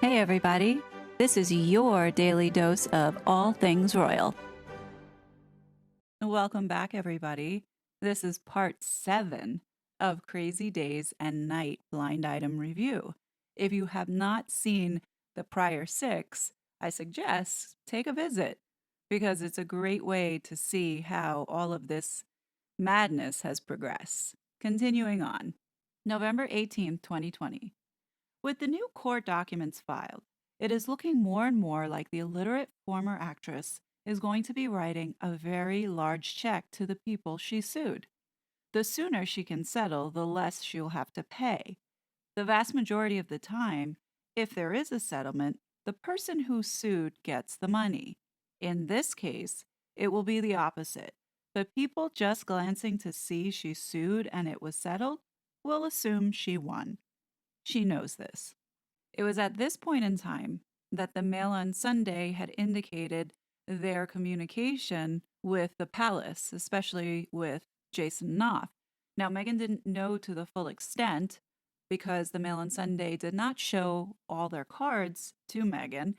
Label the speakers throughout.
Speaker 1: Hey, everybody. This is your daily dose of all things royal. Welcome back, everybody. This is part 7 of Crazy Days and Night Blind Item Review. If you have not seen the prior 6, I suggest take a visit because it's a great way to see how all of this madness has progressed. Continuing on, November 18th, 2020. With the new court documents filed, it is looking more and more like the illiterate former actress is going to be writing a very large check to the people she sued. The sooner she can settle, the less she'll have to pay. The vast majority of the time, if there is a settlement, the person who sued gets the money. In this case, it will be the opposite. The people just glancing to see she sued and it was settled will assume she won. She knows this. It was at this point in time that the Mail on Sunday had indicated their communication with the palace, especially with Jason Knopf. Now, Meghan didn't know to the full extent because the Mail on Sunday did not show all their cards to Meghan.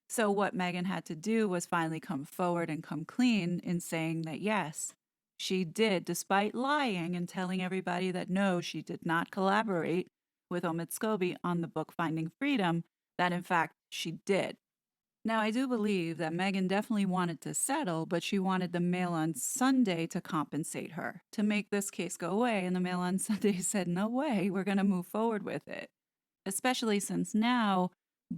Speaker 1: So, what Meghan had to do was finally come forward and come clean in saying that yes, she did, despite lying and telling everybody that no, she did not collaborate with Omid Scobie on the book Finding Freedom, that in fact she did. Now, I do believe that Meghan definitely wanted to settle, but she wanted the Mail on Sunday to compensate her, to make this case go away. And the Mail on Sunday said, no way, we're going to move forward with it. Especially since now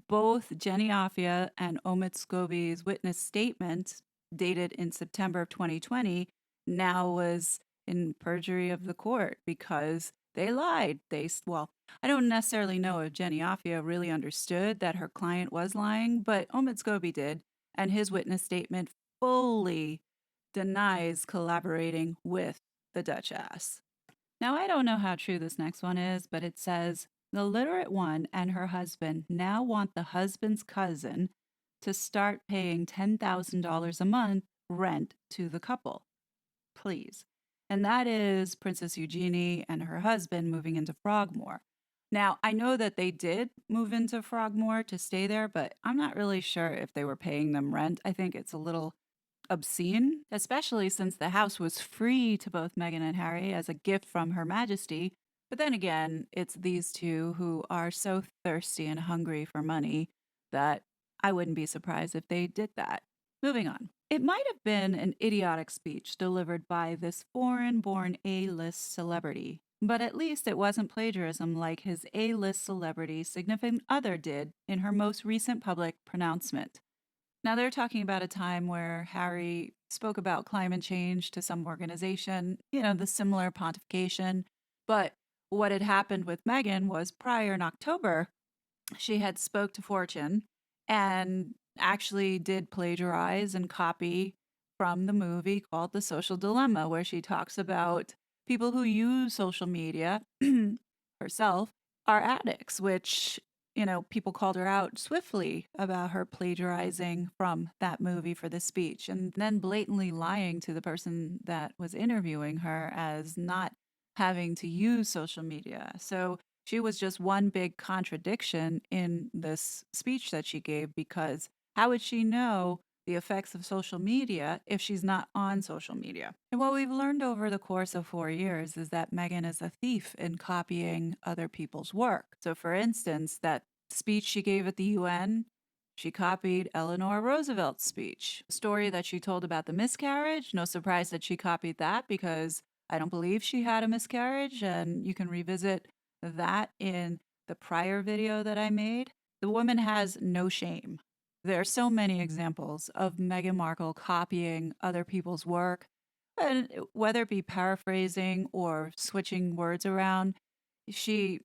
Speaker 1: both Jenny Offia and Omid Scobie's witness statement, dated in September of 2020, now was in perjury of the court because they lied. I don't necessarily know if Jenny Offia really understood that her client was lying, but Omid Scobie did, and his witness statement fully denies collaborating with the Duchess. Now, I don't know how true this next one is, but it says the literate one and her husband now want the husband's cousin to start paying $10,000 a month rent to the couple. Please. And that is Princess Eugenie and her husband moving into Frogmore. Now, I know that they did move into Frogmore to stay there, but I'm not really sure if they were paying them rent. I think it's a little obscene, especially since the house was free to both Meghan and Harry as a gift from Her Majesty. But then again, it's these two who are so thirsty and hungry for money that I wouldn't be surprised if they did that. Moving on. It might have been an idiotic speech delivered by this foreign-born A-list celebrity, but at least it wasn't plagiarism like his A-list celebrity significant other did in her most recent public pronouncement. Now, they're talking about a time where Harry spoke about climate change to some organization, the similar pontification. But what had happened with Meghan was prior in October, she had spoke to Fortune and actually did plagiarize and copy from the movie called The Social Dilemma, where she talks about people who use social media herself are addicts, which people called her out swiftly about her plagiarizing from that movie for the speech and then blatantly lying to the person that was interviewing her as not having to use social media. So she was just one big contradiction in this speech that she gave because how would she know the effects of social media if she's not on social media? And what we've learned over the course of 4 years is that Meghan is a thief in copying other people's work. So, for instance, that speech she gave at the UN, she copied Eleanor Roosevelt's speech. The story that she told about the miscarriage, no surprise that she copied that because I don't believe she had a miscarriage, and you can revisit that in the prior video that I made. The woman has no shame. There are so many examples of Meghan Markle copying other people's work, and whether it be paraphrasing or switching words around, she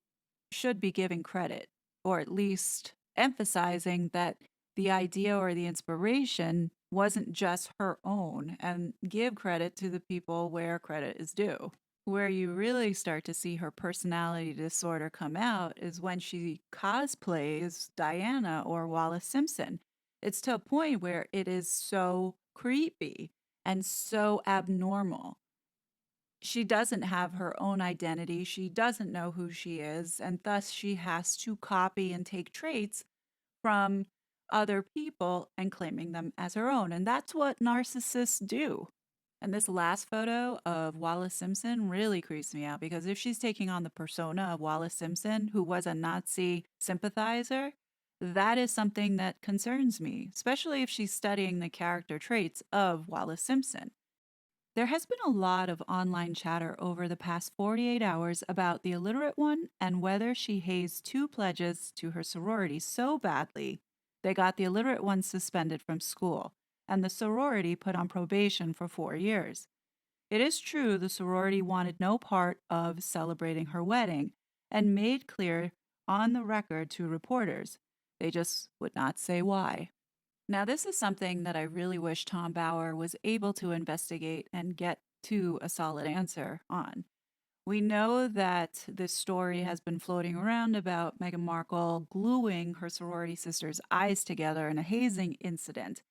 Speaker 1: should be giving credit, or at least emphasizing that the idea or the inspiration wasn't just her own, and give credit to the people where credit is due. Where you really start to see her personality disorder come out is when she cosplays Diana or Wallace Simpson. It's to a point where it is so creepy and so abnormal. She doesn't have her own identity. She doesn't know who she is, and thus she has to copy and take traits from other people and claiming them as her own. And that's what narcissists do. And this last photo of Wallace Simpson really creeps me out because if she's taking on the persona of Wallace Simpson, who was a Nazi sympathizer, that is something that concerns me, especially if she's studying the character traits of Wallace Simpson. There has been a lot of online chatter over the past 48 hours about the illiterate one and whether she hazed two pledges to her sorority so badly they got the illiterate one suspended from school and the sorority put on probation for 4 years. It is true the sorority wanted no part of celebrating her wedding and made clear on the record to reporters. They just would not say why. Now, this is something that I really wish Tom Bauer was able to investigate and get to a solid answer on. We know that this story has been floating around about Meghan Markle gluing her sorority sister's eyes together in a hazing incident.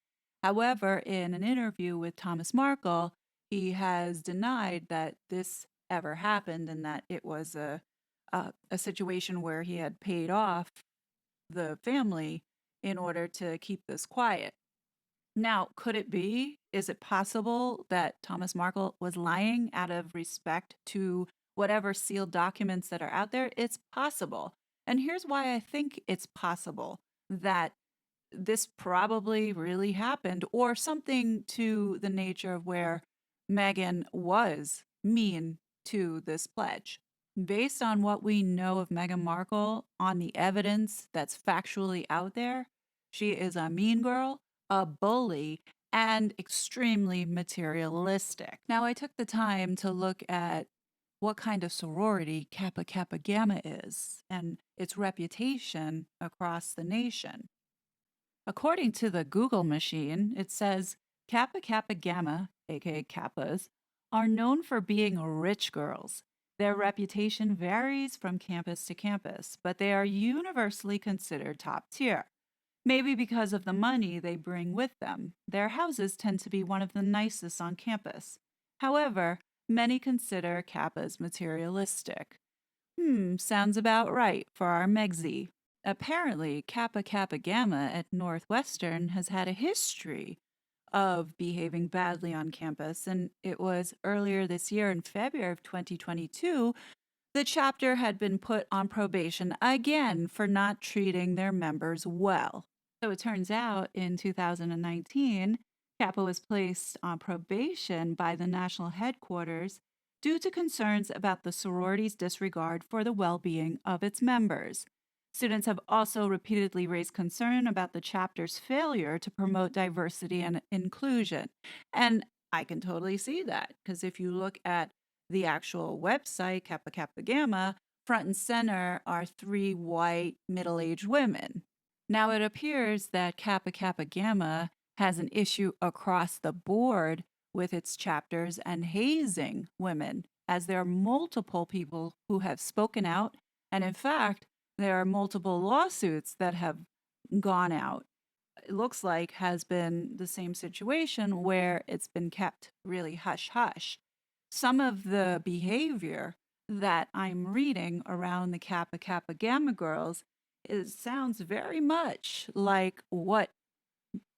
Speaker 1: However, in an interview with Thomas Markle, he has denied that this ever happened and that it was a situation where he had paid off the family in order to keep this quiet. Now, could it be? Is it possible that Thomas Markle was lying out of respect to whatever sealed documents that are out there? It's possible. And here's why I think it's possible that this probably really happened, or something to the nature of where Meghan was mean to this pledge. Based on what we know of Meghan Markle, on the evidence that's factually out there, she is a mean girl, a bully, and extremely materialistic. Now, I took the time to look at what kind of sorority Kappa Kappa Gamma is and its reputation across the nation. According to the Google machine, it says Kappa Kappa Gamma, aka Kappas, are known for being rich girls. Their reputation varies from campus to campus, but they are universally considered top tier. Maybe because of the money they bring with them. Their houses tend to be one of the nicest on campus. However, many consider Kappas materialistic. Sounds about right for our Megsy. Apparently, Kappa Kappa Gamma at Northwestern has had a history of behaving badly on campus, and it was earlier this year in February of 2022 the chapter had been put on probation again for not treating their members well. So it turns out in 2019, Kappa was placed on probation by the national headquarters due to concerns about the sorority's disregard for the well being of its members. Students have also repeatedly raised concern about the chapter's failure to promote diversity and inclusion. And I can totally see that because if you look at the actual website, Kappa Kappa Gamma, front and center are three white middle aged women. Now, it appears that Kappa Kappa Gamma has an issue across the board with its chapters and hazing women, as there are multiple people who have spoken out. And in fact, there are multiple lawsuits that have gone out. It looks like has been the same situation where it's been kept really hush hush. Some of the behavior that I'm reading around the Kappa Kappa Gamma girls sounds very much like what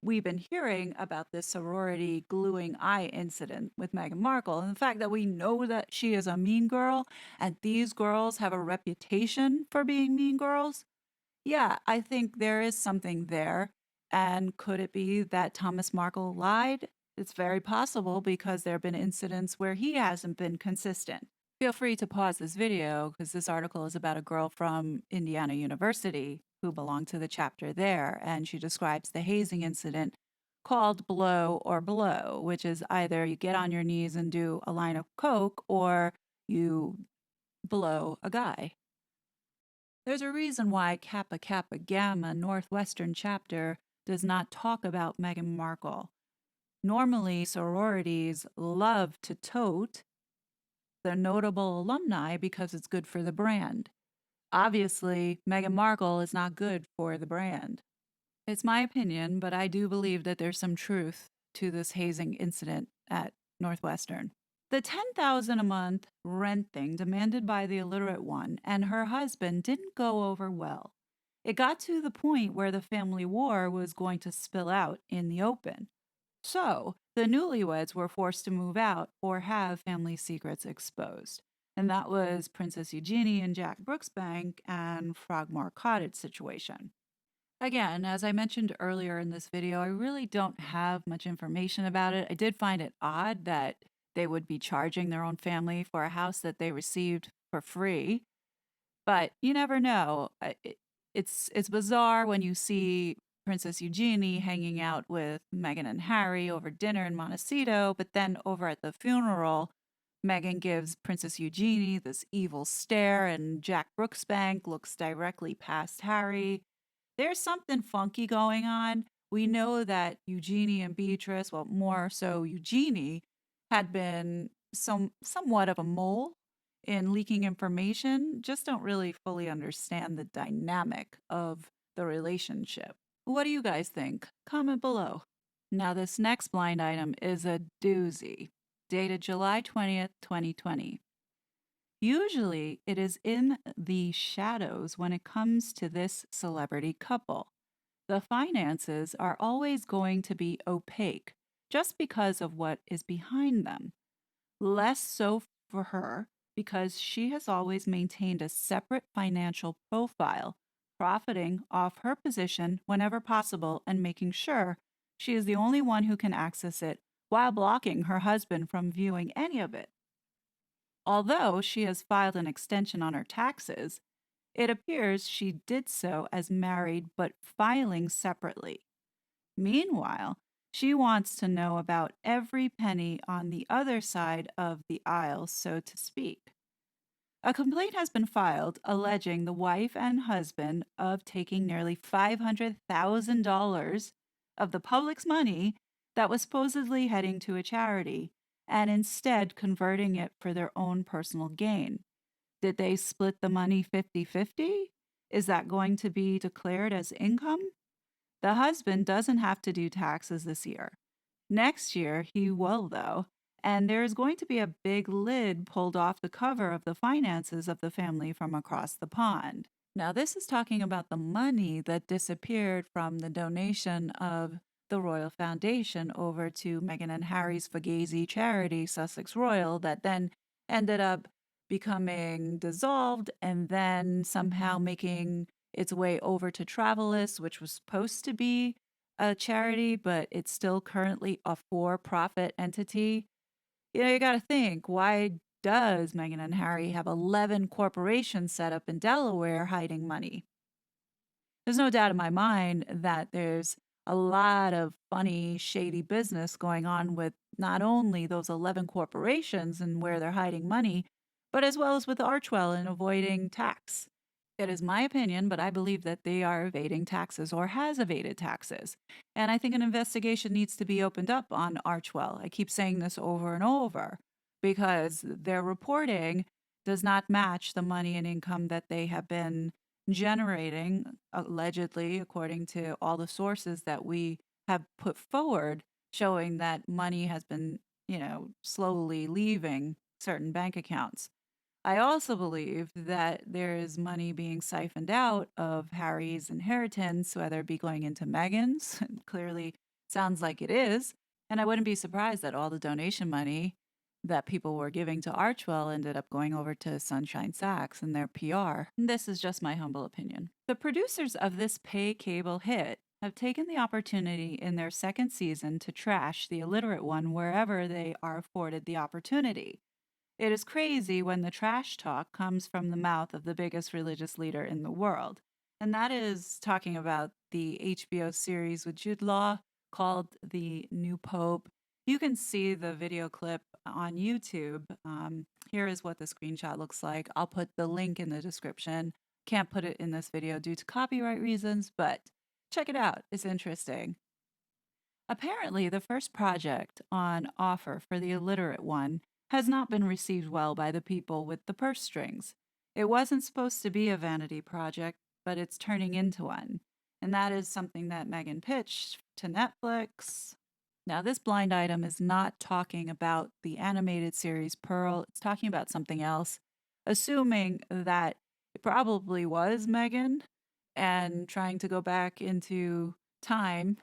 Speaker 1: we've been hearing about this sorority gluing eye incident with Meghan Markle, and the fact that we know that she is a mean girl and these girls have a reputation for being mean girls. Yeah, I think there is something there. And could it be that Thomas Markle lied? It's very possible because there have been incidents where he hasn't been consistent. Feel free to pause this video because this article is about a girl from Indiana University who belonged to the chapter there, and she describes the hazing incident called blow or blow, which is either you get on your knees and do a line of coke or you blow a guy. There's a reason why Kappa Kappa Gamma Northwestern chapter does not talk about Meghan Markle. Normally, sororities love to tote the notable alumni because it's good for the brand. Obviously, Meghan Markle is not good for the brand. It's my opinion, but I do believe that there's some truth to this hazing incident at Northwestern. The $10,000 a month rent thing demanded by the illiterate one and her husband didn't go over well. It got to the point where the family war was going to spill out in the open. So the newlyweds were forced to move out or have family secrets exposed. And that was Princess Eugenie and Jack Brooksbank and Frogmore Cottage situation. Again, as I mentioned earlier in this video, I really don't have much information about it. I did find it odd that they would be charging their own family for a house that they received for free, but you never know. It's bizarre when you see Princess Eugenie hanging out with Meghan and Harry over dinner in Montecito, but then over at the funeral, Meghan gives Princess Eugenie this evil stare, and Jack Brooksbank looks directly past Harry. There's something funky going on. We know that Eugenie and Beatrice, well, more so Eugenie, had been somewhat of a mole in leaking information. Just don't really fully understand the dynamic of the relationship. What do you guys think? Comment below. Now, this next blind item is a doozy, dated July 20th, 2020. Usually, it is in the shadows when it comes to this celebrity couple. The finances are always going to be opaque just because of what is behind them. Less so for her because she has always maintained a separate financial profile, profiting off her position whenever possible and making sure she is the only one who can access it while blocking her husband from viewing any of it. Although she has filed an extension on her taxes, it appears she did so as married but filing separately. Meanwhile, she wants to know about every penny on the other side of the aisle, so to speak. A complaint has been filed alleging the wife and husband of taking nearly $500,000 of the public's money that was supposedly heading to a charity and instead converting it for their own personal gain. Did they split the money 50-50? Is that going to be declared as income? The husband doesn't have to do taxes this year. Next year, he will, though, and there is going to be a big lid pulled off the cover of the finances of the family from across the pond. Now, this is talking about the money that disappeared from the donation of the Royal Foundation over to Meghan and Harry's Fugazi charity, Sussex Royal, that then ended up becoming dissolved and then somehow making its way over to Travelist, which was supposed to be a charity, but it's still currently a for-profit entity. You got to think, why does Meghan and Harry have 11 corporations set up in Delaware hiding money? There's no doubt in my mind that there's a lot of funny, shady business going on with not only those 11 corporations and where they're hiding money, but as well as with Archwell and avoiding tax. It is my opinion, but I believe that they are evading taxes or has evaded taxes. And I think an investigation needs to be opened up on Archwell. I keep saying this over and over because their reporting does not match the money and income that they have been generating, allegedly, according to all the sources that we have put forward, showing that money has been, slowly leaving certain bank accounts. I also believe that there is money being siphoned out of Harry's inheritance, whether it be going into Meghan's. Clearly sounds like it is. And I wouldn't be surprised that all the donation money that people were giving to Archwell ended up going over to Sunshine Sachs and their PR. This is just my humble opinion. The producers of this pay cable hit have taken the opportunity in their second season to trash the illiterate one wherever they are afforded the opportunity. It is crazy when the trash talk comes from the mouth of the biggest religious leader in the world. And that is talking about the HBO series with Jude Law called The New Pope. You can see the video clip on YouTube. Here is what the screenshot looks like. I'll put the link in the description. Can't put it in this video due to copyright reasons, but check it out. It's interesting. Apparently, the first project on offer for the illiterate one has not been received well by the people with the purse strings. It wasn't supposed to be a vanity project, but it's turning into one. And that is something that Meghan pitched to Netflix. Now, this blind item is not talking about the animated series Pearl, it's talking about something else, assuming that it probably was Meghan and trying to go back into time.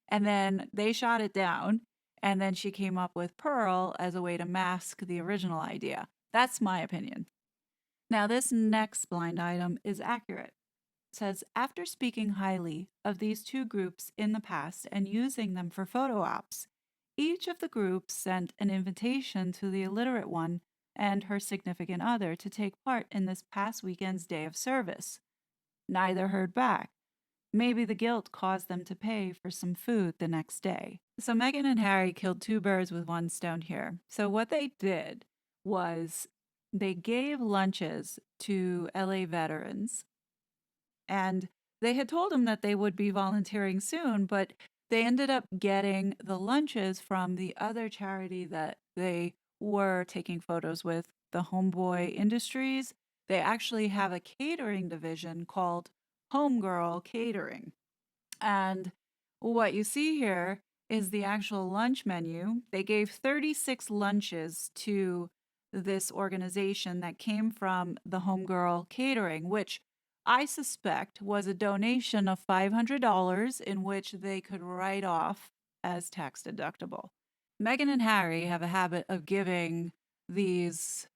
Speaker 1: And then they shot it down. And then she came up with Pearl as a way to mask the original idea. That's my opinion. Now, this next blind item is accurate. It says, after speaking highly of these two groups in the past and using them for photo ops, each of the groups sent an invitation to the illiterate one and her significant other to take part in this past weekend's day of service. Neither heard back. Maybe the guilt caused them to pay for some food the next day. So Meghan and Harry killed two birds with one stone here. So what they did was they gave lunches to LA veterans, and they had told them that they would be volunteering soon, but they ended up getting the lunches from the other charity that they were taking photos with, the Homeboy Industries. They actually have a catering division called Homegirl Catering. And what you see here is the actual lunch menu. They gave 36 lunches to this organization that came from the Homegirl Catering, which I suspect was a donation of $500 in which they could write off as tax deductible. Meghan and Harry have a habit of giving these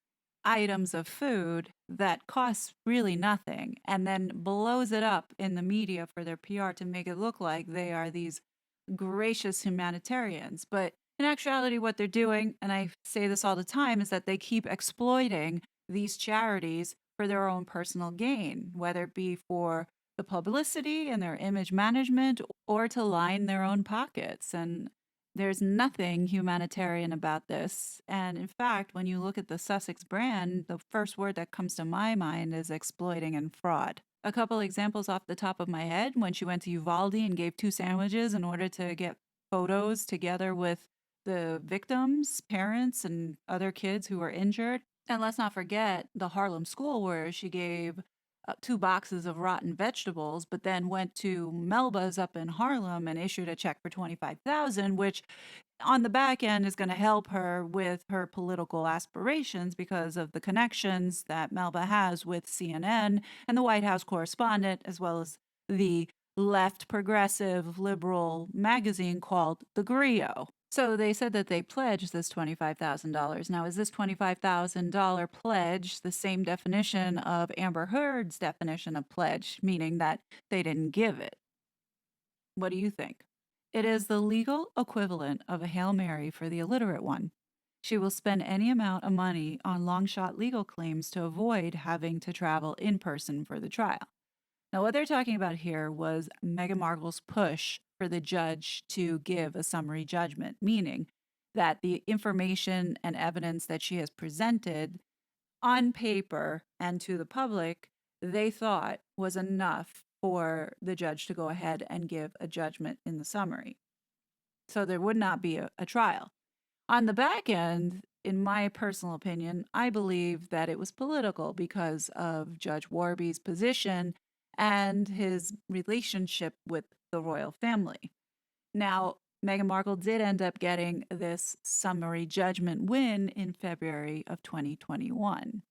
Speaker 1: items of food that costs really nothing and then blows it up in the media for their PR to make it look like they are these gracious humanitarians. But in actuality, what they're doing, and I say this all the time, is that they keep exploiting these charities for their own personal gain, whether it be for the publicity and their image management or to line their own pockets. And there's nothing humanitarian about this. And in fact, when you look at the Sussex brand, the first word that comes to my mind is exploiting and fraud. A couple examples off the top of my head: when she went to Uvalde and gave 2 sandwiches in order to get photos together with the victims' parents and other kids who were injured. And let's not forget the Harlem school where she gave 2 boxes of rotten vegetables, but then went to Melba's up in Harlem and issued a check for 25,000, which on the back end is going to help her with her political aspirations because of the connections that Melba has with CNN and the White House correspondent, as well as the left progressive liberal magazine called The Griot. So they said that they pledged this $25,000. Now, is this $25,000 pledge the same definition of Amber Heard's definition of pledge, meaning that they didn't give it? What do you think? It is the legal equivalent of a Hail Mary for the illiterate one. She will spend any amount of money on long shot legal claims to avoid having to travel in person for the trial. Now, what they're talking about here was Meghan Markle's push for the judge to give a summary judgment, meaning that the information and evidence that she has presented on paper and to the public, they thought was enough for the judge to go ahead and give a judgment in the summary. So there would not be a trial. On the back end, in my personal opinion, I believe that it was political because of Judge Warby's position and his relationship with the royal family. Now, Meghan Markle did end up getting this summary judgment win in February of 2021.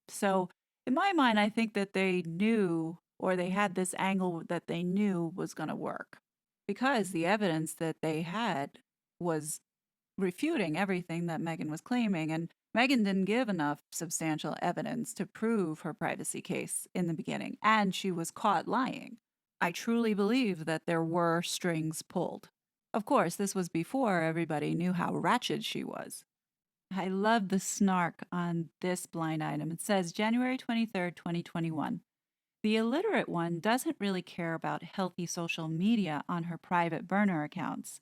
Speaker 1: So, in my mind, I think that they knew, or they had this angle that they knew was going to work, because the evidence that they had was refuting everything that Meghan was claiming. And Meghan didn't give enough substantial evidence to prove her privacy case in the beginning, and she was caught lying. I truly believe that there were strings pulled. Of course, this was before everybody knew how ratchet she was. I love the snark on this blind item. It says January 23rd, 2021. The illiterate one doesn't really care about healthy social media on her private burner accounts.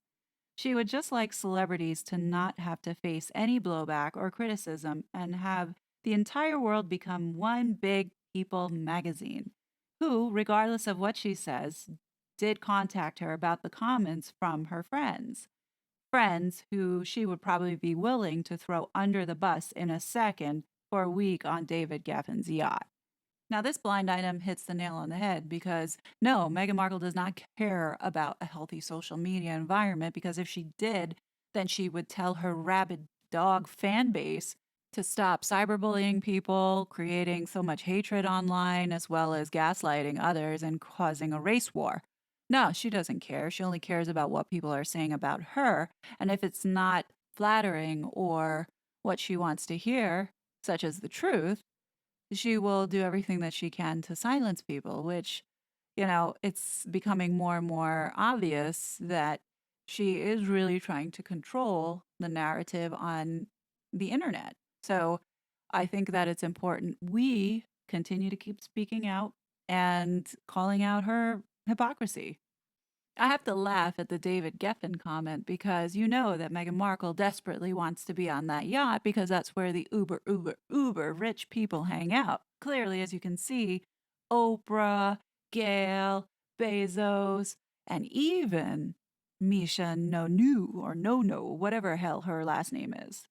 Speaker 1: She would just like celebrities to not have to face any blowback or criticism and have the entire world become one big People magazine, who, regardless of what she says, did contact her about the comments from her friends. Friends who she would probably be willing to throw under the bus in a second for a week on David Geffen's yacht. Now, this blind item hits the nail on the head because no, Meghan Markle does not care about a healthy social media environment, because if she did, then she would tell her rabid dog fan base to stop cyberbullying people, creating so much hatred online, as well as gaslighting others and causing a race war. No, she doesn't care. She only cares about what people are saying about her. And if it's not flattering or what she wants to hear, such as the truth, she will do everything that she can to silence people, which, it's becoming more and more obvious that she is really trying to control the narrative on the internet. So I think that it's important we continue to keep speaking out and calling out her hypocrisy. I have to laugh at the David Geffen comment because you know that Meghan Markle desperately wants to be on that yacht because that's where the uber, uber, uber rich people hang out. Clearly, as you can see, Oprah, Gail, Bezos, and even Misha Nonu or No, whatever hell her last name is.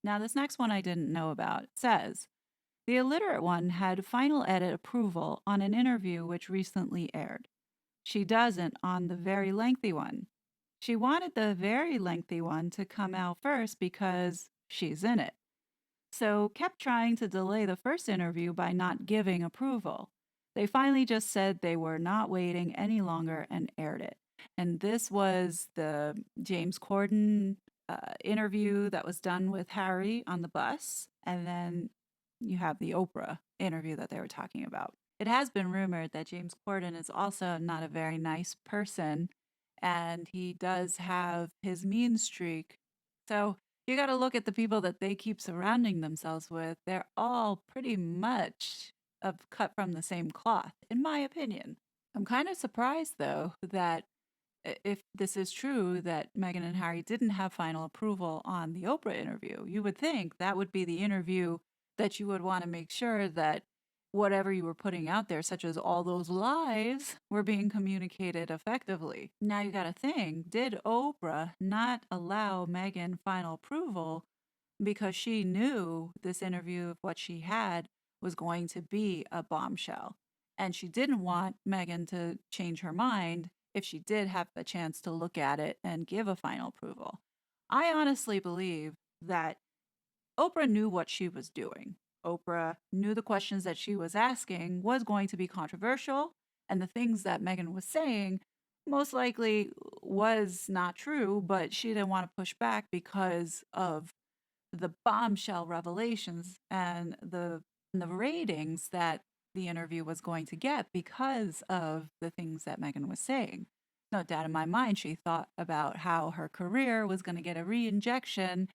Speaker 1: Now, this next one I didn't know about. It says, the illiterate one had final edit approval on an interview which recently aired. She doesn't on the very lengthy one. She wanted the very lengthy one to come out first because she's in it. So kept trying to delay the first interview by not giving approval. They finally just said they were not waiting any longer and aired it. And this was the James Corden interview that was done with Harry on the bus. And then you have the Oprah interview that they were talking about. It has been rumored that James Corden is also not a very nice person, and he does have his mean streak. So you got to look at the people that they keep surrounding themselves with. They're all pretty much of cut from the same cloth, in my opinion. I'm kind of surprised, though, that if this is true that Meghan and Harry didn't have final approval on the Oprah interview, you would think that would be the interview that you would want to make sure that whatever you were putting out there, such as all those lies, were being communicated effectively. Now you got to think, did Oprah not allow Meghan final approval because she knew this interview of what she had was going to be a bombshell? And she didn't want Meghan to change her mind if she did have the chance to look at it and give a final approval. I honestly believe that Oprah knew what she was doing. Oprah knew the questions that she was asking was going to be controversial, and the things that Meghan was saying most likely was not true, but she didn't want to push back because of the bombshell revelations and the ratings that the interview was going to get because of the things that Meghan was saying. No doubt in my mind, she thought about how her career was going to get a re-injection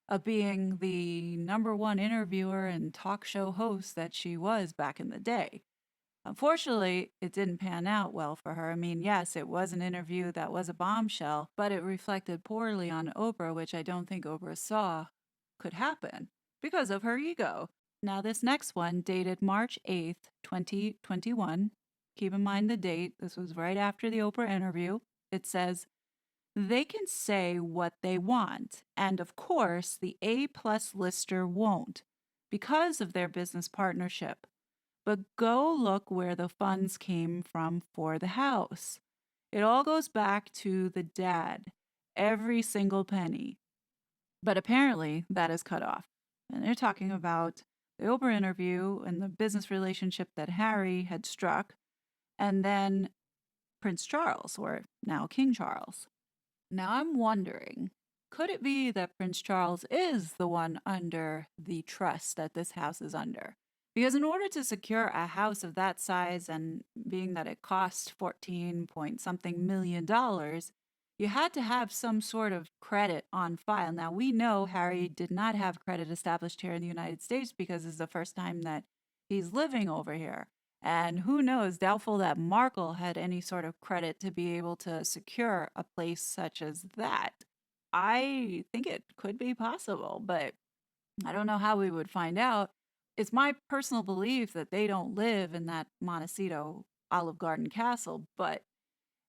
Speaker 1: of being the number one interviewer and talk show host that she was back in the day. Unfortunately, it didn't pan out well for her. I mean, yes, it was an interview that was a bombshell, but it reflected poorly on Oprah, which I don't think Oprah saw could happen because of her ego. Now, this next one, dated March 8th, 2021. Keep in mind the date. This was right after the Oprah interview. It says, they can say what they want, and of course, the A-plus lister won't because of their business partnership. But go look where the funds came from for the house. It all goes back to the dad, every single penny. But apparently, that is cut off. And they're talking about the Oprah interview and the business relationship that Harry had struck, and then Prince Charles, or now King Charles. Now I'm wondering, could it be that Prince Charles is the one under the trust that this house is under? Because in order to secure a house of that size, and being that it cost 14 point something million dollars, you had to have some sort of credit on file. Now we know Harry did not have credit established here in the United States because it's the first time that he's living over here. And who knows, doubtful that Markle had any sort of credit to be able to secure a place such as that. I think it could be possible, but I don't know how we would find out. It's my personal belief that they don't live in that Montecito Olive Garden castle, but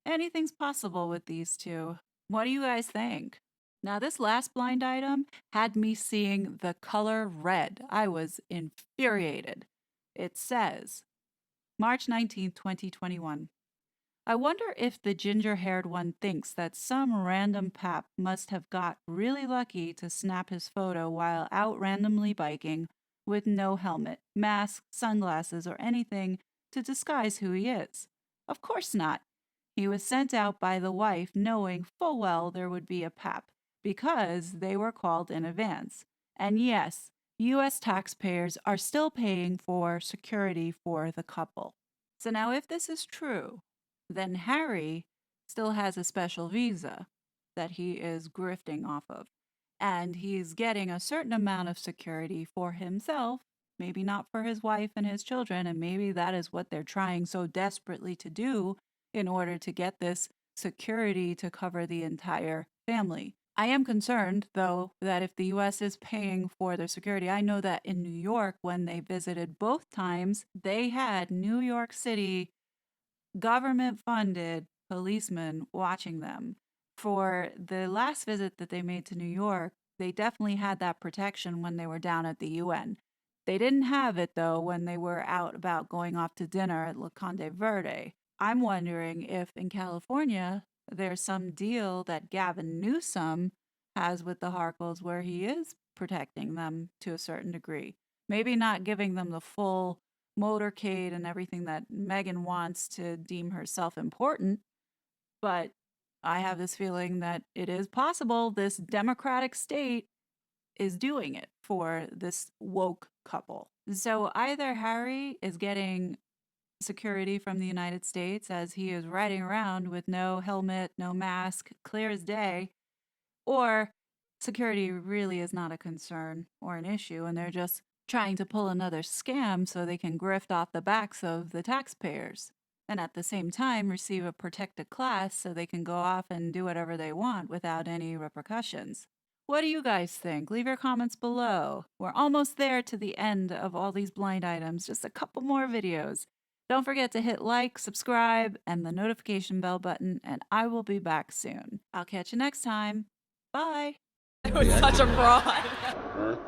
Speaker 1: anything's possible with these two. What do you guys think? Now, this last blind item had me seeing the color red. I was infuriated. It says, March 19th, 2021. I wonder if the ginger-haired one thinks that some random pap must have got really lucky to snap his photo while out randomly biking with no helmet, mask, sunglasses, or anything to disguise who he is. Of course not. He was sent out by the wife knowing full well there would be a pap because they were called in advance. And yes, US taxpayers are still paying for security for the couple. So now, if this is true, then Harry still has a special visa that he is grifting off of. And he's getting a certain amount of security for himself, maybe not for his wife and his children. And maybe that is what they're trying so desperately to do in order to get this security to cover the entire family. I am concerned, though, that if the US is paying for their security, I know that in New York, when they visited both times, they had New York City government funded policemen watching them. For the last visit that they made to New York, they definitely had that protection when they were down at the UN. They didn't have it, though, when they were out about going off to dinner at La Conde Verde. I'm wondering if in California there's some deal that Gavin Newsom has with the Harkles where he is protecting them to a certain degree. Maybe not giving them the full motorcade and everything that Megan wants to deem herself important, but I have this feeling that it is possible this democratic state is doing it for this woke couple. So either Harry is getting security from the United States as he is riding around with no helmet, no mask, clear as day, or security really is not a concern or an issue, and they're just trying to pull another scam so they can grift off the backs of the taxpayers and at the same time receive a protected class so they can go off and do whatever they want without any repercussions. What do you guys think? Leave your comments below. We're almost there to the end of all these blind items, just a couple more videos. Don't forget to hit like, subscribe, and the notification bell button, and I will be back soon. I'll catch you next time. Bye.
Speaker 2: I was such a fraud.